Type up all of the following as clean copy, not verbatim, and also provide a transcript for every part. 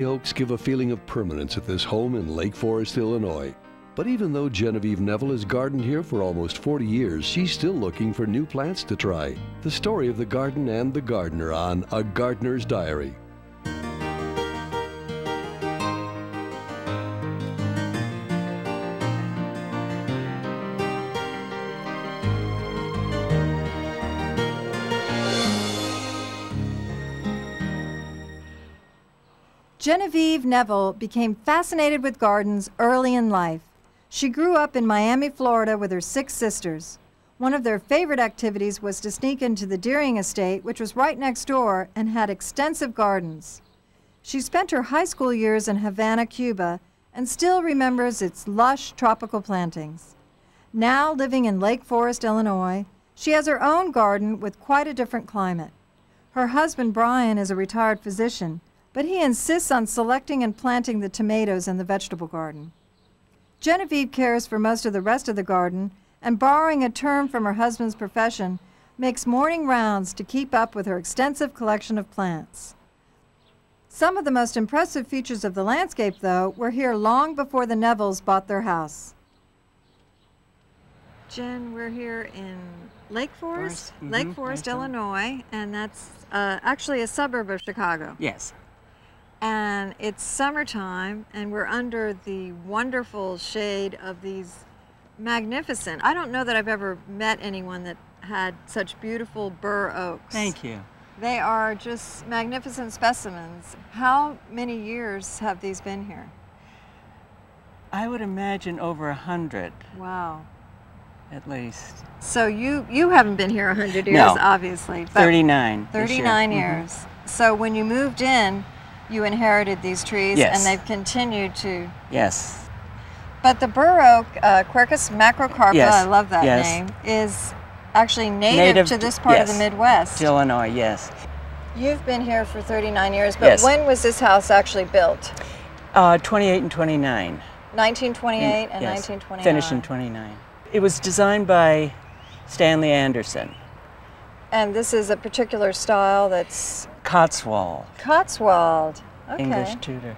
The oaks give a feeling of permanence at this home in Lake Forest, Illinois. But even though Genevieve Neville has gardened here for almost 40 years, she's still looking for new plants to try. The story of the garden and the gardener on A Gardener's Diary. Genevieve Neville became fascinated with gardens early in life. She grew up in Miami, Florida with her 6 sisters. One of their favorite activities was to sneak into the Deering estate, which was right next door and had extensive gardens. She spent her high school years in Havana, Cuba, and still remembers its lush tropical plantings. Now living in Lake Forest, Illinois, she has her own garden with quite a different climate. Her husband, Brian, is a retired physician, but he insists on selecting and planting the tomatoes in the vegetable garden. Genevieve cares for most of the rest of the garden, and borrowing a term from her husband's profession, makes morning rounds to keep up with her extensive collection of plants. Some of the most impressive features of the landscape, though, were here long before the Nevilles bought their house. Jen, we're here in Lake Forest, Lake Forest, Illinois, and that's actually a suburb of Chicago. Yes. And it's summertime, and we're under the wonderful shade of these magnificent, I don't know that I've ever met anyone that had such beautiful bur oaks. Thank you. They are just magnificent specimens. How many years have these been here? I would imagine over 100. Wow. At least. So you haven't been here 100 years, no. Obviously. 39. 39 years. So when you moved in, you inherited these trees, yes. And they've continued to. Yes. But the bur oak, Quercus macrocarpa, yes. I love that yes. name, is actually native to this part yes. of the Midwest. To Illinois, yes. You've been here for 39 years, but yes. when was this house actually built? 28 and 29. 1928 and yes. 1929. Finished in 29. It was designed by Stanley Anderson. And this is a particular style that's... Cotswold. Cotswold. Okay. English Tudor.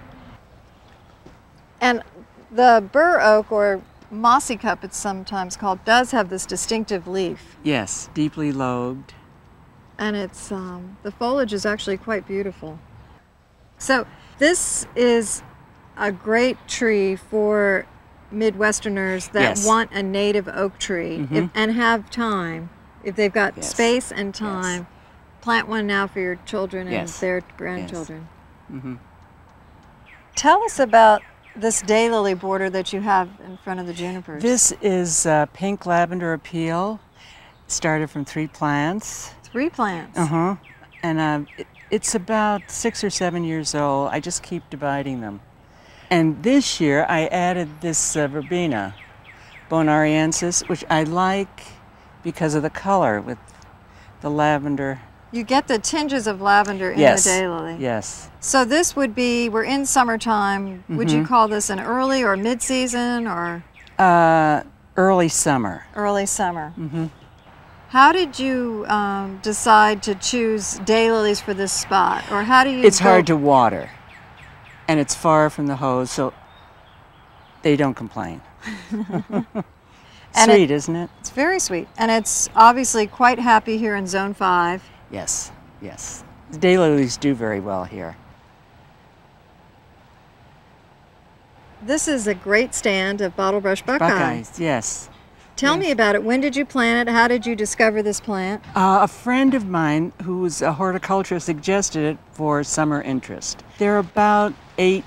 And the bur oak, or mossy cup it's sometimes called, does have this distinctive leaf. Yes, deeply lobed. And it's the foliage is actually quite beautiful. So this is a great tree for Midwesterners that yes. want a native oak tree and have time. If they've got yes. space and time, yes. plant one now for your children and yes. their grandchildren. Yes. Tell us about this daylily border that you have in front of the junipers. This is pink lavender appeal. Started from 3 plants. 3 plants? And it's about 6 or 7 years old. I just keep dividing them. And this year I added this verbena, bonariensis, which I like because of the color with the lavender. You get the tinges of lavender in yes. the daylily. Yes. So this would be, we're in summertime. Would you call this an early or mid-season or? Early summer. Early summer. How did you decide to choose daylilies for this spot? Or how do you It's hard to water. And it's far from the hose, so they don't complain. Sweet, isn't it? It's very sweet. And it's obviously quite happy here in Zone 5. Yes, yes. The daylilies do very well here. This is a great stand of bottlebrush buckeye. Buckeyes, yes. Tell me about it. When did you plant it? How did you discover this plant? A friend of mine who's a horticulturist suggested it for summer interest. They're about 8,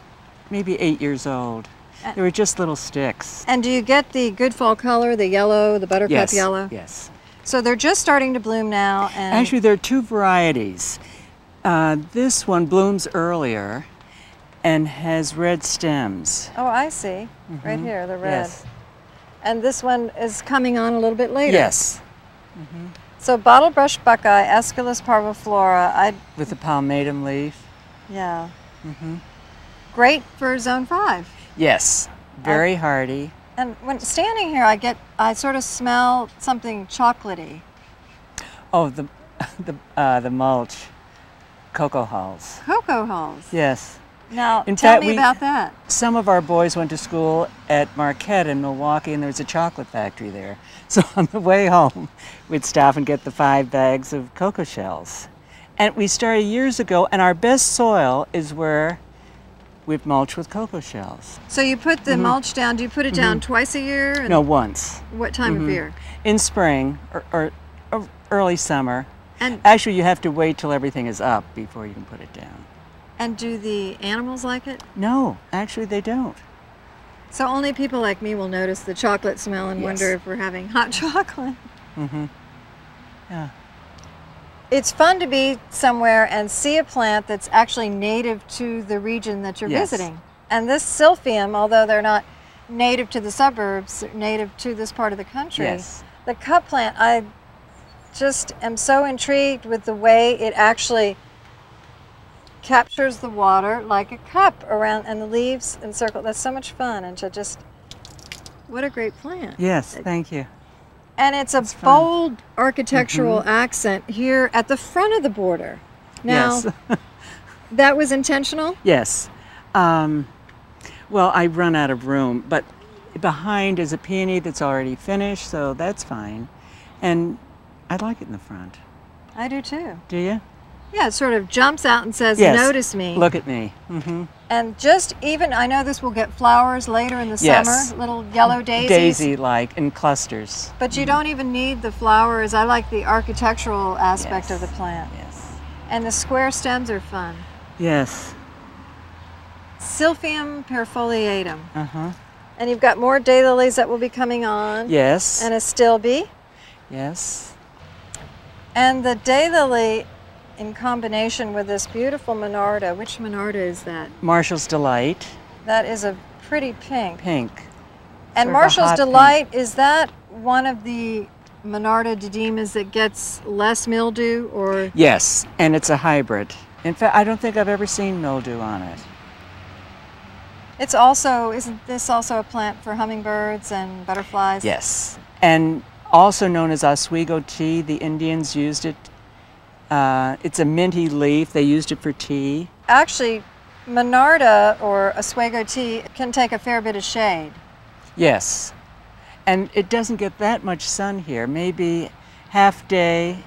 maybe 8 years old. They were just little sticks. And do you get the good fall color, the yellow, the buttercup yes, yellow? Yes. So they're just starting to bloom now. And actually, there are 2 varieties. This one blooms earlier and has red stems. Oh, I see. Right here, the red. Yes. And this one is coming on a little bit later. Yes. So bottlebrush buckeye, Aesculus parviflora. With the palmatum leaf. Yeah. Great for Zone 5. Yes. Very hardy. And when standing here, I sort of smell something chocolatey. Oh, the mulch. Cocoa hulls. Cocoa hulls. Yes. Now, In tell fact, me about that. Some of our boys went to school at Marquette in Milwaukee, and there was a chocolate factory there. So on the way home, we'd stop and get the 5 bags of cocoa shells. And we started years ago, and our best soil is where we've mulched with cocoa shells. So you put the mulch down. Do you put it down twice a year? And No, once. what time of year? In spring or early summer. And Actually, you have to wait till everything is up before you can put it down. and do the animals like it? No, actually they don't. So only people like me will notice the chocolate smell and Yes. wonder if we're having hot chocolate. Yeah. It's fun to be somewhere and see a plant that's actually native to the region that you're Yes. visiting. And this silphium, although they're not native to the suburbs, they're native to this part of the country. Yes. The cup plant, I just am so intrigued with the way it actually captures the water like a cup around, and the leaves encircle. That's so much fun, and to just, what a great plant. Yes, thank you. And it's a fun. bold architectural accent here at the front of the border. Now, Yes. that was intentional? Yes. Well, I run out of room, but behind is a peony that's already finished, so that's fine. And I like it in the front. I do too. Do you? Yeah, it sort of jumps out and says, Yes. notice me. Look at me. And just even, I know this will get flowers later in the Yes. summer, little yellow daisies. Daisy-like in clusters. But you don't even need the flowers. I like the architectural aspect of the Yes. plant. Yes. And the square stems are fun. Yes. Silphium perfoliatum. Uh-huh. And you've got more daylilies that will be coming on. Yes. And a stilbe. Yes. And the daylily in combination with this beautiful monarda. Which monarda is that? Marshall's Delight. That is a pretty pink. Pink. And Sort of a Marshall's hot Delight, is that one of the monarda didymas that gets less mildew, or? Yes, and it's a hybrid. In fact, I don't think I've ever seen mildew on it. It's also, isn't this also a plant for hummingbirds and butterflies? Yes, and also known as Oswego tea. The Indians used it. It's a minty leaf. They used it for tea. Actually, monarda or Oswego tea can take a fair bit of shade. Yes, and it doesn't get that much sun here. Maybe half day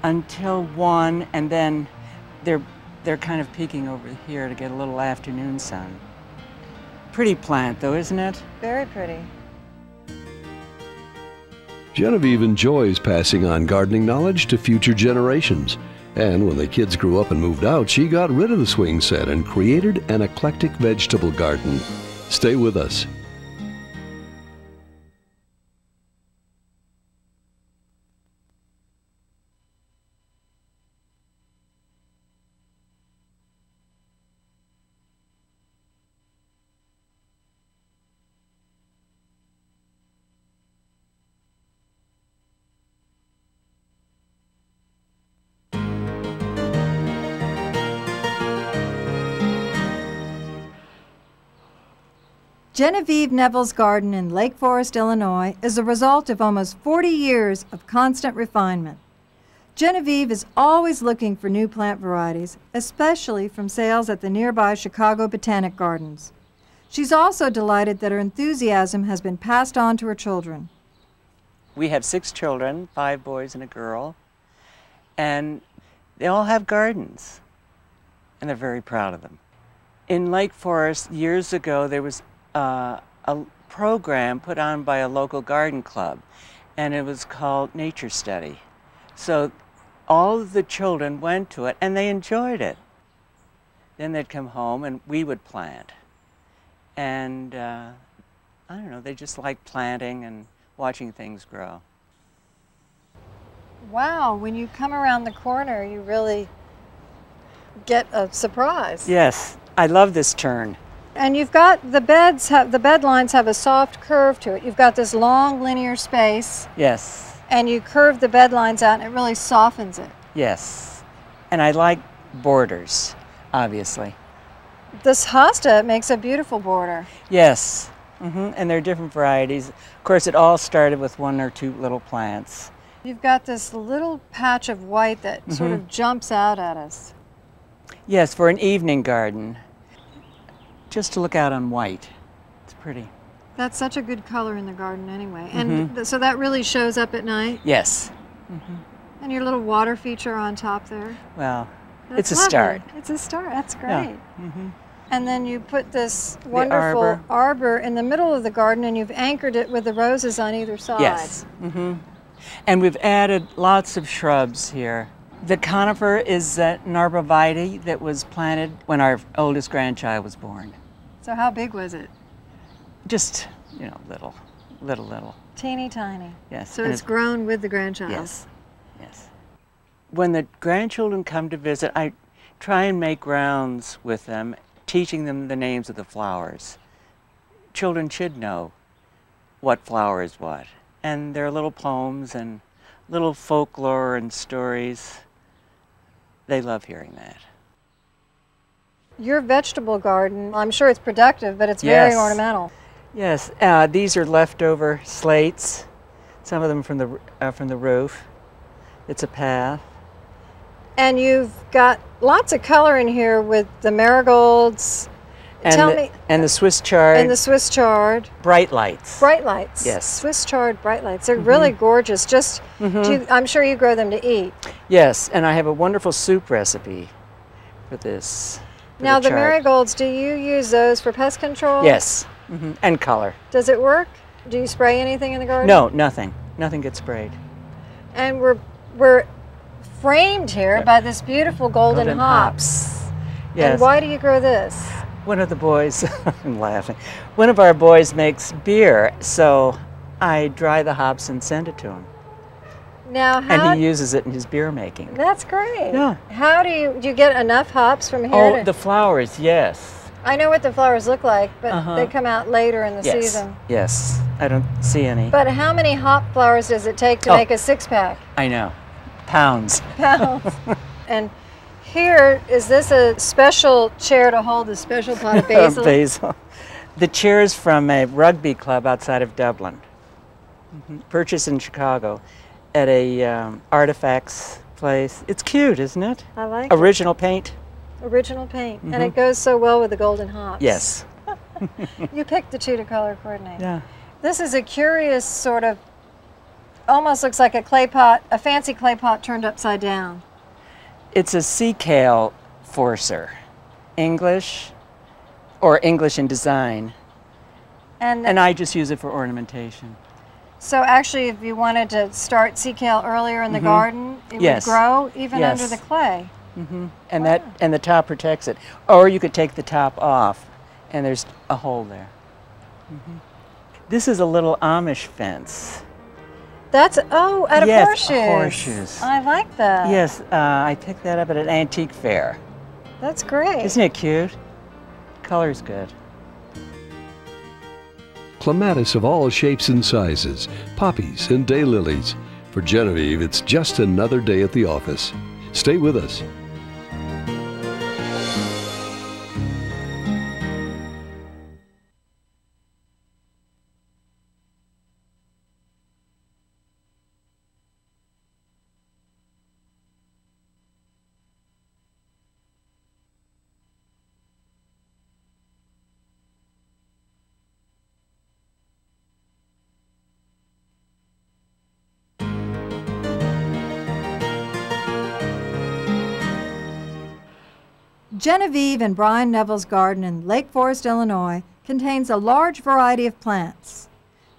until 1, and then they're kind of peeking over here to get a little afternoon sun. Pretty plant though, isn't it? Very pretty. Genevieve enjoys passing on gardening knowledge to future generations. And when the kids grew up and moved out, she got rid of the swing set and created an eclectic vegetable garden. Stay with us. Genevieve Neville's garden in Lake Forest, Illinois is a result of almost 40 years of constant refinement. Genevieve is always looking for new plant varieties, especially from sales at the nearby Chicago Botanic Gardens. She's also delighted that her enthusiasm has been passed on to her children. We have 6 children, 5 boys and a girl, and they all have gardens, and they're very proud of them. In Lake Forest, years ago, there was a program put on by a local garden club, and it was called Nature Study. So all of the children went to it, and they enjoyed it. Then they'd come home, and we would plant. And I don't know, they just liked planting and watching things grow. Wow, when you come around the corner, you really get a surprise. Yes, I love this turn. And you've got the bed lines have a soft curve to it. You've got this long linear space, Yes, and you curve the bed lines out, and it really softens it. yes. And I like borders, obviously. This hosta makes a beautiful border. Yes, and there are different varieties. Of course, it all started with 1 or 2 little plants. You've got this little patch of white that sort of jumps out at us. Yes, for an evening garden. just to look out on white. It's pretty. That's such a good color in the garden anyway. And so that really shows up at night? Yes. And your little water feature on top there? Well, That's it's a lovely. start. It's a start. That's great. Yeah. And then you put this wonderful arbor in the middle of the garden, and you've anchored it with the roses on either side. Yes. And we've added lots of shrubs here. The conifer is an arborvitae that was planted when our oldest grandchild was born. So how big was it? Just, you know, little. Teeny tiny. Yes. So and it's grown with the grandchild. Yes. Yes. When the grandchildren come to visit, I try and make rounds with them, teaching them the names of the flowers. Children should know what flower is what. And there are little poems and little folklore and stories. They love hearing that. Your vegetable garden, I'm sure it's productive, but it's very ornamental. Yes, these are leftover slates, some of them from the roof. It's a path. And you've got lots of color in here with the marigolds. And the Swiss chard. And the Swiss chard. Bright lights. Bright lights. Yes. Swiss chard bright lights. They're really gorgeous. Just, I'm sure you grow them to eat. Yes, and I have a wonderful soup recipe for this. Now the marigolds, do you use those for pest control? Yes, and color. Does it work? Do you spray anything in the garden? No, nothing. Nothing gets sprayed. And we're framed here by this beautiful golden hops. Yes. And why do you grow this? One of the boys, I'm laughing, one of our boys makes beer, so I dry the hops and send it to him. Now, and he uses it in his beer making. That's great. Yeah. How do you get enough hops from here? Oh, the flowers, yes. I know what the flowers look like, but they come out later in the season. Yes, I don't see any. But how many hop flowers does it take to make a 6-pack? I know, pounds. Pounds. And here, is this a special chair to hold a special pot of basil? Basil. The chair is from a rugby club outside of Dublin, purchased in Chicago at a artifacts place. It's cute, isn't it? I like Original paint. Original paint. And it goes so well with the golden hops. Yes. You picked the two to color coordinate. Yeah. This is a curious sort of, almost looks like a clay pot, a fancy clay pot turned upside down. It's a sea kale forcer, English, or English in design. And I just use it for ornamentation. So actually, if you wanted to start sea kale earlier in the garden, it would grow even under the clay. And and the top protects it. Or you could take the top off, and there's a hole there. This is a little Amish fence. That's, out of horseshoes. Horseshoes. I like that. Yes, I picked that up at an antique fair. That's great. Isn't it cute? Color's good. Clematis of all shapes and sizes, poppies and daylilies. For Genevieve, it's just another day at the office. Stay with us. Genevieve and Brian Neville's garden in Lake Forest, Illinois, contains a large variety of plants.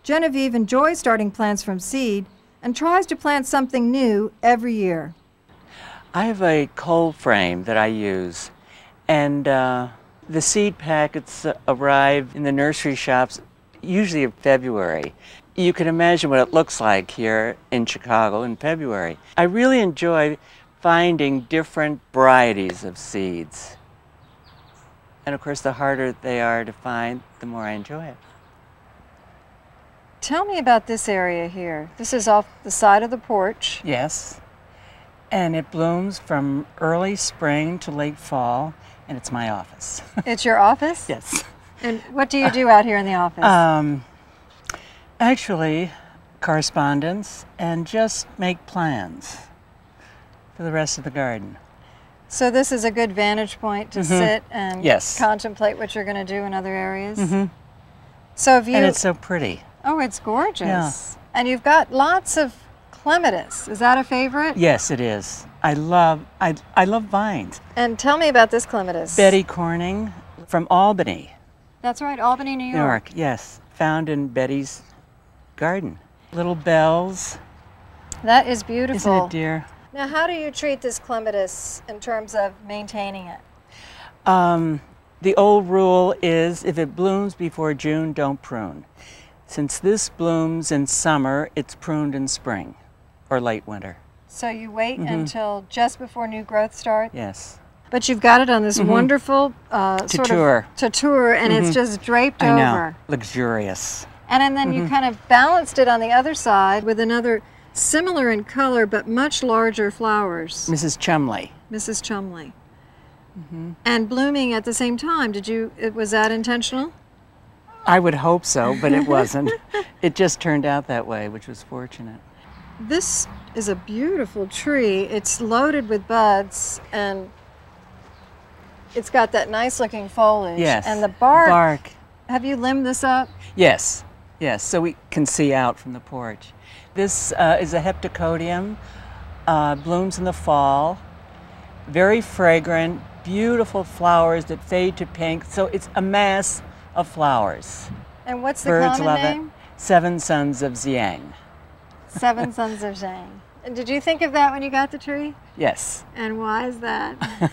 Genevieve enjoys starting plants from seed and tries to plant something new every year. I have a cold frame that I use, and the seed packets arrive in the nursery shops usually in February. You can imagine what it looks like here in Chicago in February. I really enjoy finding different varieties of seeds. And of course, the harder they are to find, the more I enjoy it. Tell me about this area here. This is off the side of the porch. Yes. And it blooms from early spring to late fall, and it's my office. It's your office? Yes. And what do you do out here in the office? Actually, correspondence and just make plans for the rest of the garden. So this is a good vantage point to sit and Yes. contemplate what you're going to do in other areas. Mm-hmm. So have you... And it's so pretty. Oh, it's gorgeous. Yeah. And you've got lots of clematis. Is that a favorite? Yes, it is. I love vines. And tell me about this clematis. Betty Corning from Albany, That's right, Albany, New New York. York. Yes, found in Betty's garden. Little bells. That is beautiful. Isn't it, dear? Now, how do you treat this clematis in terms of maintaining it? The old rule is if it blooms before June, don't prune. Since this blooms in summer, it's pruned in spring or late winter. So you wait until just before new growth starts? Yes. But you've got it on this wonderful Tour. Tour, and it's just draped I know. over. Luxurious. And then you kind of balanced it on the other side with another similar in color but much larger flowers. Mrs. Chumley. Mrs. Chumley. And blooming at the same time. Was that intentional? I would hope so, but it wasn't. It just turned out that way, which was fortunate. This is a beautiful tree. It's loaded with buds and it's got that nice looking foliage. Yes. And the bark. Bark. Have you limbed this up? Yes. Yes, so we can see out from the porch. This is a heptacodium, blooms in the fall, very fragrant, beautiful flowers that fade to pink. So it's a mass of flowers. And what's the Birds common love name? it. Seven Sons of Xiang. Seven Sons of Zhang. And did you think of that when you got the tree? Yes. And why is that?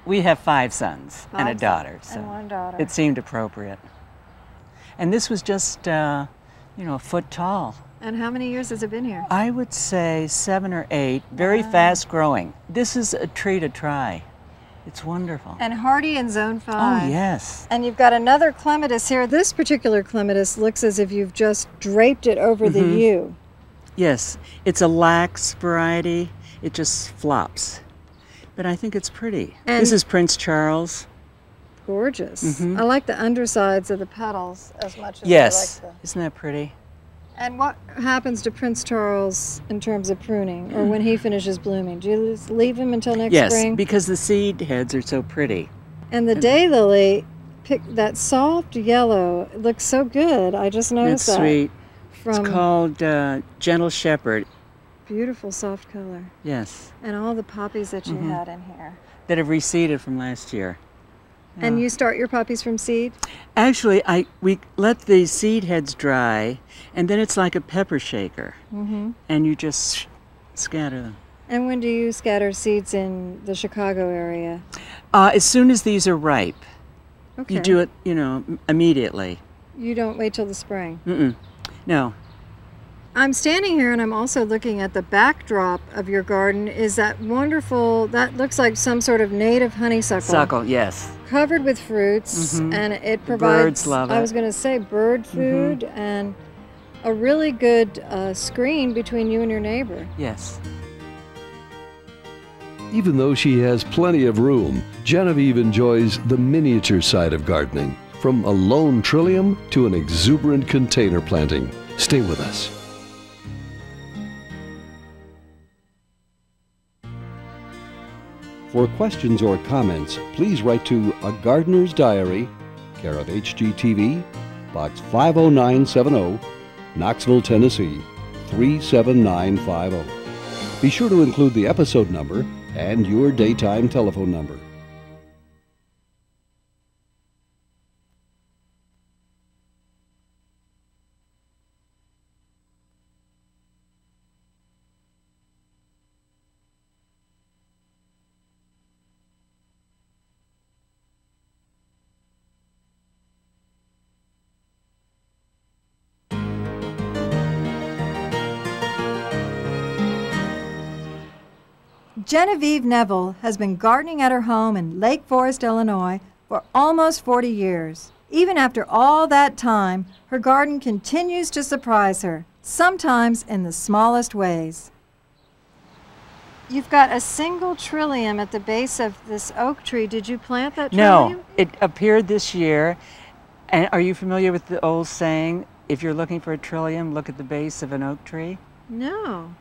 We have 5 sons and a 5 daughter, sons so and 1 daughter. it seemed appropriate. And this was just, a foot tall. And how many years has it been here? I would say 7 or 8, very fast growing. This is a tree to try. It's wonderful. And hardy in zone 5. Oh, yes. And you've got another clematis here. This particular clematis looks as if you've just draped it over the yew. Yes, it's a lax variety. It just flops. But I think it's pretty. And this is Prince Charles. Gorgeous. I like the undersides of the petals as much as Yes. I like Isn't that pretty? And what happens to Prince Charles in terms of pruning or when he finishes blooming? Do you just leave him until next Yes, spring? because the seed heads are so pretty. And the daylily, that soft yellow, it looks so good. I just noticed That's that. sweet. It's From called Gentle Shepherd. beautiful soft color. Yes. And all the poppies that you had in here. That have receded from last year. And you start your poppies from seed? Actually, we let the seed heads dry, and then it's like a pepper shaker. And you just scatter them. And when do you scatter seeds in the Chicago area? As soon as these are ripe. Okay. You do it, immediately. You don't wait till the spring? Mm-mm. No. I'm standing here and I'm also looking at the backdrop of your garden. Is that wonderful, that looks like some sort of native honeysuckle. Suckle, yes. Covered with fruits, and it provides, birds love it. I was going to say, bird food and a really good screen between you and your neighbor. Yes. Even though she has plenty of room, Genevieve enjoys the miniature side of gardening, from a lone trillium to an exuberant container planting. Stay with us. For questions or comments, please write to A Gardener's Diary, care of HGTV, Box 50970, Knoxville, Tennessee 37950. Be sure to include the episode number and your daytime telephone number. Genevieve Neville has been gardening at her home in Lake Forest, Illinois for almost 40 years. Even after all that time, her garden continues to surprise her, sometimes in the smallest ways. You've got a single trillium at the base of this oak tree. Did you plant that trillium? No, it appeared this year. And are you familiar with the old saying, if you're looking for a trillium, look at the base of an oak tree? No.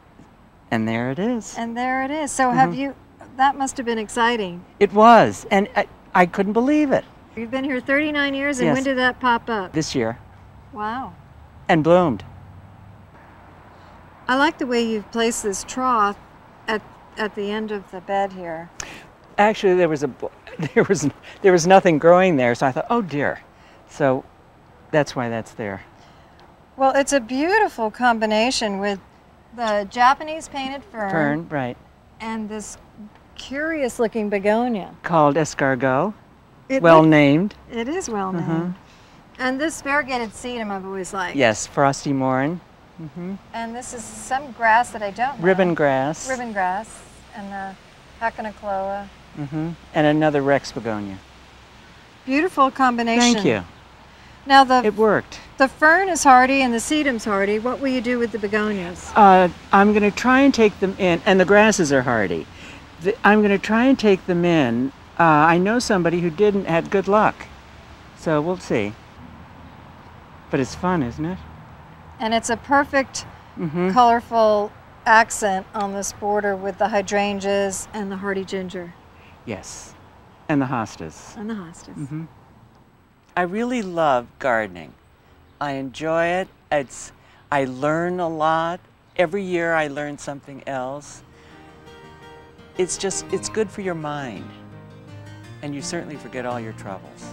And there it is. And there it is. So have you that must have been exciting. It was, and I couldn't believe it. You've been here 39 years, and Yes. when did that pop up? This year, Wow. and bloomed. I like the way you've placed this trough at the end of the bed here. Actually, there was nothing growing there, so I thought, oh dear. So that's why that's there. Well, it's a beautiful combination with the Japanese painted fern, Right. and this curious looking begonia. Called escargot, It well look- named. It is well named. And this variegated sedum I've always liked. Yes, frosty morn, And this is some grass that I don't know. ribbon grass, Ribbon grass and the Hakanakloa. and another Rex begonia. Beautiful combination. Thank you. Now It worked. the fern is hardy and the sedum's hardy. What will you do with the begonias? I'm going to try and take them in, and the grasses are hardy. I'm going to try and take them in. I know somebody who didn't had good luck, so we'll see. But it's fun, isn't it? And it's a perfect colorful accent on this border with the hydrangeas and the hardy ginger Yes, and the hostas. and the hostas. I really love gardening. I enjoy it. I learn a lot. Every year I learn something else. It's good for your mind. And you certainly forget all your troubles.